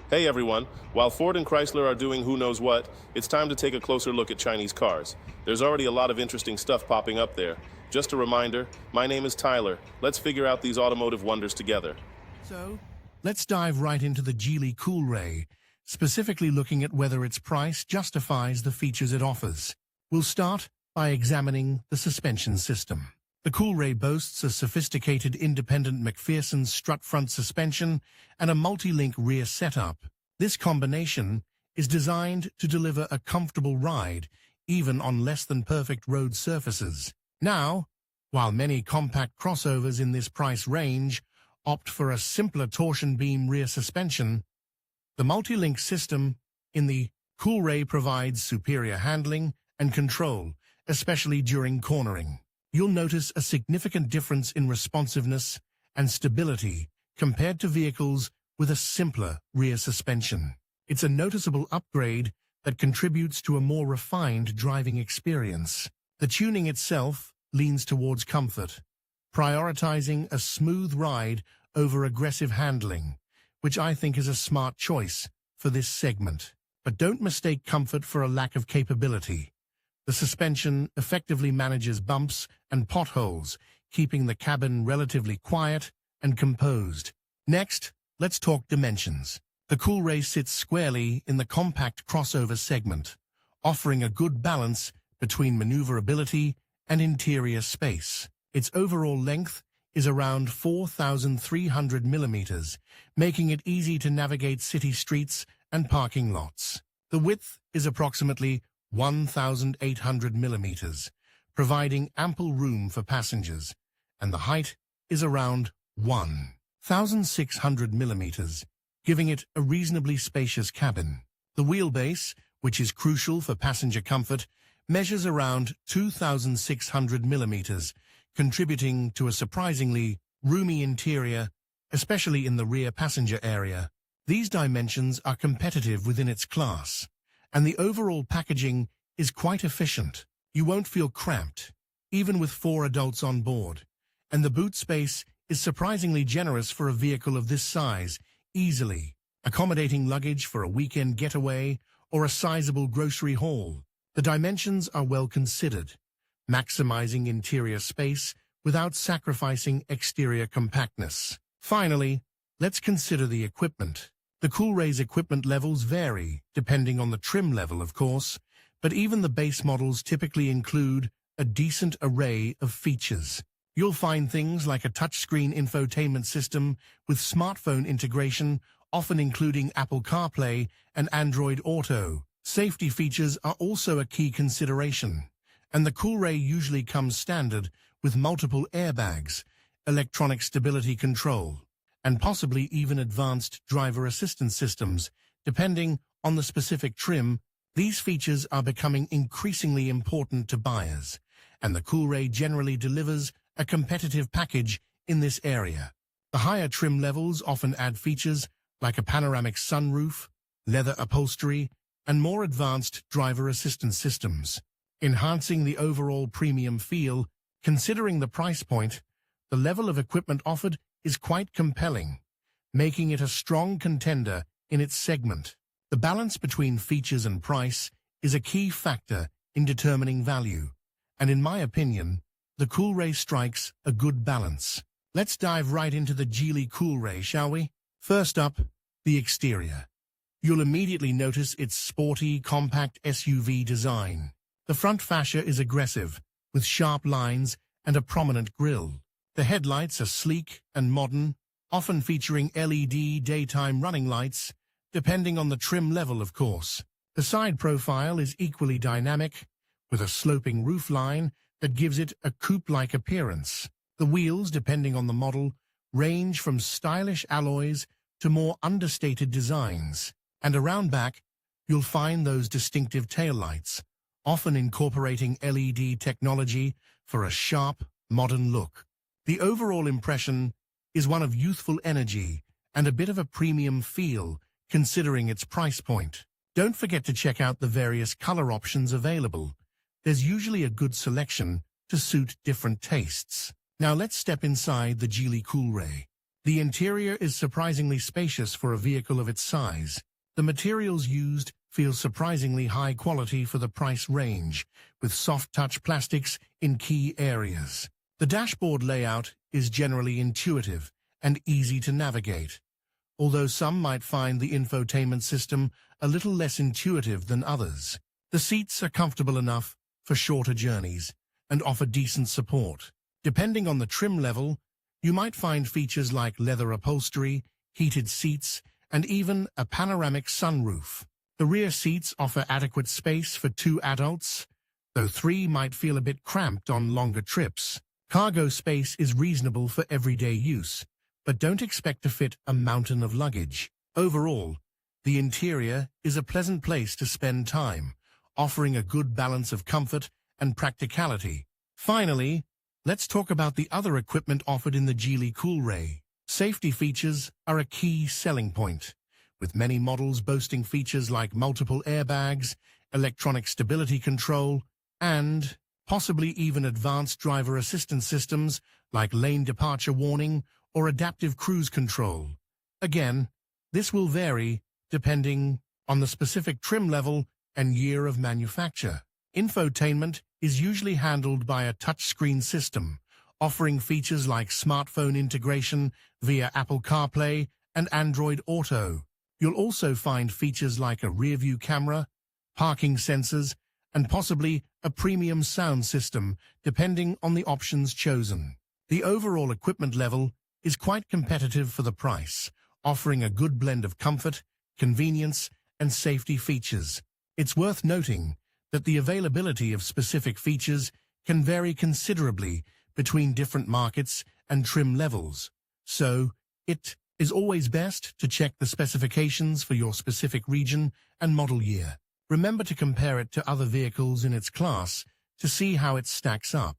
Hey everyone, while Ford and Chrysler are doing who knows what, it's time to take a closer look at Chinese cars. There's already a lot of interesting stuff popping up there. Just a reminder, my name is Tyler. Let's figure out these automotive wonders together. So, let's dive right into the Geely Coolray, specifically looking at whether its price justifies the features it offers. We'll start by examining the suspension system. The Coolray boasts a sophisticated independent McPherson strut front suspension and a multi-link rear setup. This combination is designed to deliver a comfortable ride, even on less than perfect road surfaces. Now, while many compact crossovers in this price range opt for a simpler torsion beam rear suspension, the multi-link system in the Coolray provides superior handling and control, especially during cornering. You'll notice a significant difference in responsiveness and stability compared to vehicles with a simpler rear suspension. It's a noticeable upgrade that contributes to a more refined driving experience. The tuning itself leans towards comfort, prioritizing a smooth ride over aggressive handling, which I think is a smart choice for this segment. But don't mistake comfort for a lack of capability. The suspension effectively manages bumps and potholes, keeping the cabin relatively quiet and composed. Next, let's talk dimensions. The Coolray sits squarely in the compact crossover segment, offering a good balance between maneuverability and interior space. Its overall length is around 4,300 millimeters, making it easy to navigate city streets and parking lots. The width is approximately 1,800 millimeters, providing ample room for passengers, and the height is around 1,600 millimeters, giving it a reasonably spacious cabin. The wheelbase, which is crucial for passenger comfort, measures around 2,600 millimeters, contributing to a surprisingly roomy interior, especially in the rear passenger area. These dimensions are competitive within its class, and the overall packaging is quite efficient. You won't feel cramped, even with 4 adults on board, and the boot space is surprisingly generous for a vehicle of this size, easily accommodating luggage for a weekend getaway or a sizable grocery haul. The dimensions are well considered, maximizing interior space without sacrificing exterior compactness. Finally, let's consider the equipment. The Coolray's equipment levels vary, depending on the trim level, of course, but even the base models typically include a decent array of features. You'll find things like a touchscreen infotainment system with smartphone integration, often including Apple CarPlay and Android Auto. Safety features are also a key consideration, and the Coolray usually comes standard with multiple airbags, electronic stability control, and possibly even advanced driver assistance systems. Depending on the specific trim, these features are becoming increasingly important to buyers, and the Coolray generally delivers a competitive package in this area. The higher trim levels often add features like a panoramic sunroof, leather upholstery, and more advanced driver assistance systems, enhancing the overall premium feel. Considering the price point, the level of equipment offered is quite compelling, making it a strong contender in its segment. The balance between features and price is a key factor in determining value, and in my opinion, the Coolray strikes a good balance. Let's dive right into the Geely Coolray, shall we? First up, the exterior. You'll immediately notice its sporty, compact SUV design. The front fascia is aggressive, with sharp lines and a prominent grille. The headlights are sleek and modern, often featuring LED daytime running lights, depending on the trim level, of course. The side profile is equally dynamic, with a sloping roofline that gives it a coupe-like appearance. The wheels, depending on the model, range from stylish alloys to more understated designs. And around back, you'll find those distinctive taillights, often incorporating LED technology for a sharp, modern look. The overall impression is one of youthful energy and a bit of a premium feel, considering its price point. Don't forget to check out the various color options available. There's usually a good selection to suit different tastes. Now let's step inside the Geely Coolray. The interior is surprisingly spacious for a vehicle of its size. The materials used feel surprisingly high quality for the price range, with soft-touch plastics in key areas. The dashboard layout is generally intuitive and easy to navigate, although some might find the infotainment system a little less intuitive than others. The seats are comfortable enough for shorter journeys and offer decent support. Depending on the trim level, you might find features like leather upholstery, heated seats, and even a panoramic sunroof. The rear seats offer adequate space for 2 adults, though 3 might feel a bit cramped on longer trips. Cargo space is reasonable for everyday use, but don't expect to fit a mountain of luggage. Overall, the interior is a pleasant place to spend time, offering a good balance of comfort and practicality. Finally, let's talk about the other equipment offered in the Geely Coolray. Safety features are a key selling point, with many models boasting features like multiple airbags, electronic stability control, and possibly even advanced driver assistance systems like lane departure warning or adaptive cruise control. Again, this will vary depending on the specific trim level and year of manufacture. Infotainment is usually handled by a touchscreen system, offering features like smartphone integration via Apple CarPlay and Android Auto. You'll also find features like a rear-view camera, parking sensors, and possibly a premium sound system, depending on the options chosen. The overall equipment level is quite competitive for the price, offering a good blend of comfort, convenience, and safety features. It's worth noting that the availability of specific features can vary considerably between different markets and trim levels, so it is always best to check the specifications for your specific region and model year. Remember to compare it to other vehicles in its class to see how it stacks up.